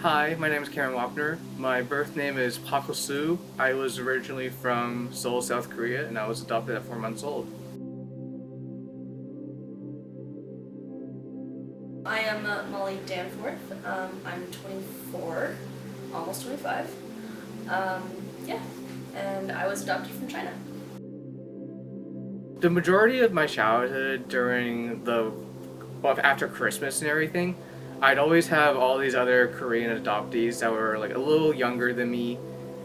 Hi, my name is Karen Wapner. My birth name is Pakosu. I was originally from Seoul, South Korea, and I was adopted at 4 months old. I am Molly Danforth. I'm 24, almost 25. Yeah, and I was adopted from China. The majority of my childhood after Christmas and everything, I'd always have all these other Korean adoptees that were like a little younger than me,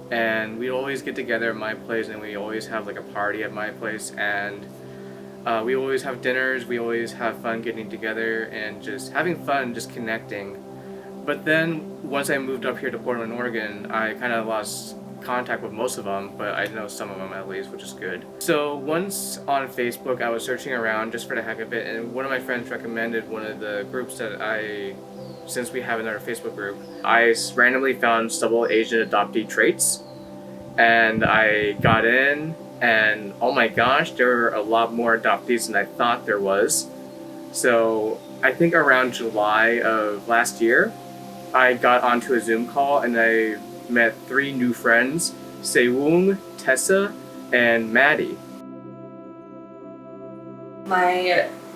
and we'd always get together at my place, and we always have like a party at my place, and we always have dinners, we always have fun getting together and just having fun, just connecting. But then once I moved up here to Portland, Oregon, I kind of lost contact with most of them, but I know some of them at least, which is good. So once on Facebook, I was searching around just for the heck of it, and one of my friends recommended one of the groups since we have another Facebook group, I randomly found Stubble Asian Adoptee Traits, and I got in, and oh my gosh, there were a lot more adoptees than I thought there was. So I think around July of last year, I got onto a Zoom call and I met 3 new friends, Sewung, Tessa, and Maddie.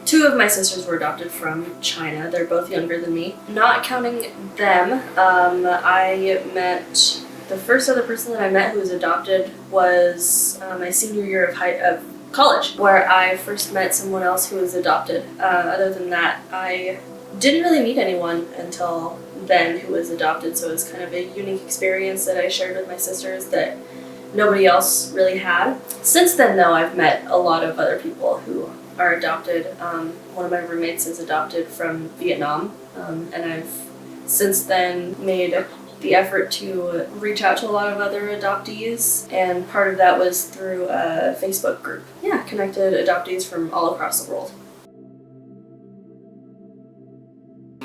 Two of my sisters were adopted from China. They're both younger than me. Not counting them, the first other person that I met who was adopted was my senior year of college, where I first met someone else who was adopted. Other than that, I didn't really meet anyone until then who was adopted, so it was kind of a unique experience that I shared with my sisters that nobody else really had. Since then, though, I've met a lot of other people who are adopted. One of my roommates is adopted from Vietnam, and I've since then made the effort to reach out to a lot of other adoptees, and part of that was through a Facebook group. Yeah, connected adoptees from all across the world.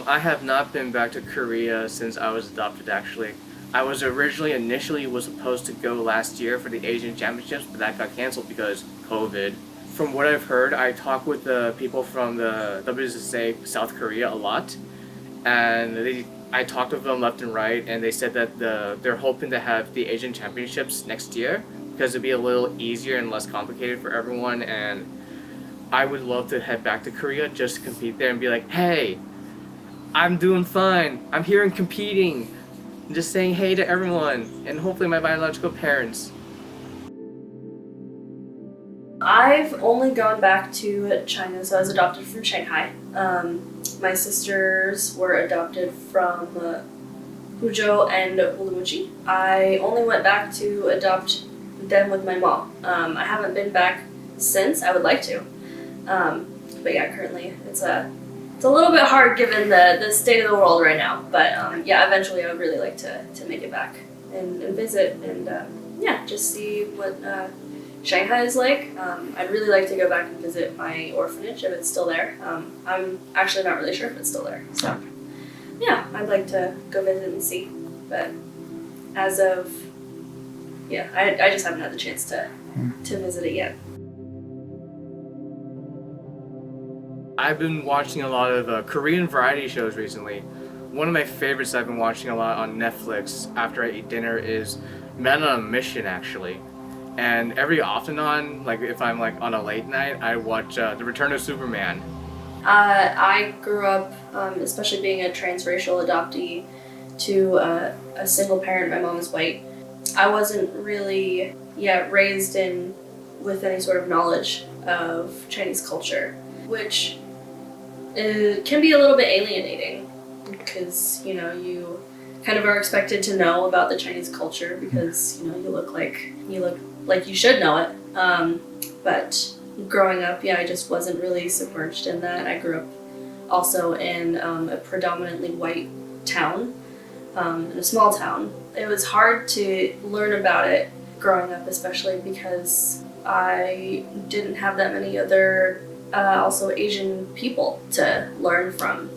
I have not been back to Korea since I was adopted, actually. I was initially was supposed to go last year for the Asian Championships, but that got canceled because COVID. From what I've heard, I talk with the people from the WSSA South Korea a lot, and I talked with them left and right, and they said that they're hoping to have the Asian Championships next year because it'd be a little easier and less complicated for everyone, and I would love to head back to Korea just to compete there and be like, hey, I'm doing fine, I'm here and competing, and just saying hey to everyone, and hopefully my biological parents. I've only gone back to China, so I was adopted from Shanghai. My sisters were adopted from Huzhou and Urumqi. I only went back to adopt them with my mom. I haven't been back since. I would like to. But yeah, currently it's a little bit hard given the state of the world right now. But yeah, eventually I would really like to make it back and visit and yeah, just see what Shanghai is like. I'd really like to go back and visit my orphanage if it's still there. I'm actually not really sure if it's still there. So yeah, I'd like to go visit and see. But as of, yeah, I just haven't had the chance to visit it yet. I've been watching a lot of Korean variety shows recently. One of my favorites I've been watching a lot on Netflix after I eat dinner is Men on a Mission, actually. And every off and on, like if I'm like on a late night, I watch The Return of Superman. I grew up, especially being a transracial adoptee to a single parent. My mom is white. I wasn't really raised with any sort of knowledge of Chinese culture, which can be a little bit alienating because you kind of are expected to know about the Chinese culture because you look like you should know it. But growing up, I just wasn't really submerged in that. I grew up also in a predominantly white town, in a small town. It was hard to learn about it growing up, especially because I didn't have that many other also Asian people to learn from,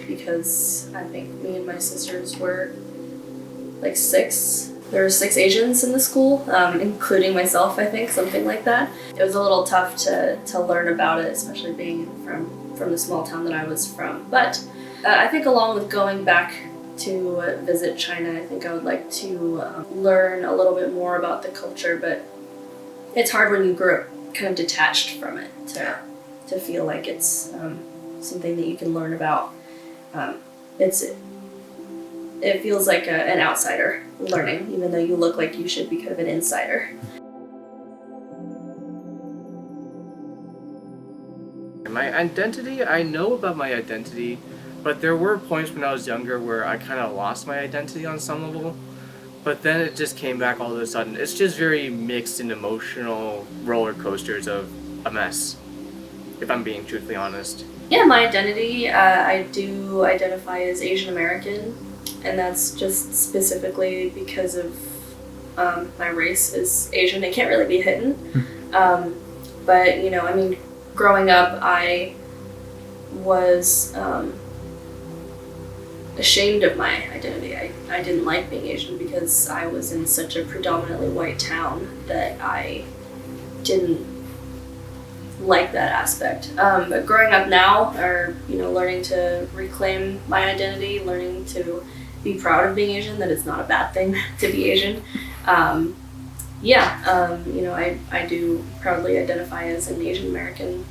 because I think me and my sisters were like 6. There were 6 Asians in the school, including myself, I think, something like that. It was a little tough to learn about it, especially being from the small town that I was from. But I think along with going back to visit China. I think I would like to learn a little bit more about the culture, but it's hard when you grow up kind of detached from it to feel like it's something that you can learn about. It feels like an outsider learning, even though you look like you should be kind of an insider. My identity, I know about my identity, but there were points when I was younger where I kind of lost my identity on some level, but then it just came back all of a sudden. It's just very mixed and emotional roller coasters of a mess, if I'm being truthfully honest. Yeah, my identity, I do identify as Asian American, and that's just specifically because of my race is Asian. It can't really be hidden. But, you know, I mean, growing up, I was ashamed of my identity. I didn't like being Asian because I was in such a predominantly white town that I didn't like that aspect. But growing up now, or, you know, learning to reclaim my identity, learning to be proud of being Asian, that it's not a bad thing to be Asian. You know, I do proudly identify as an Asian American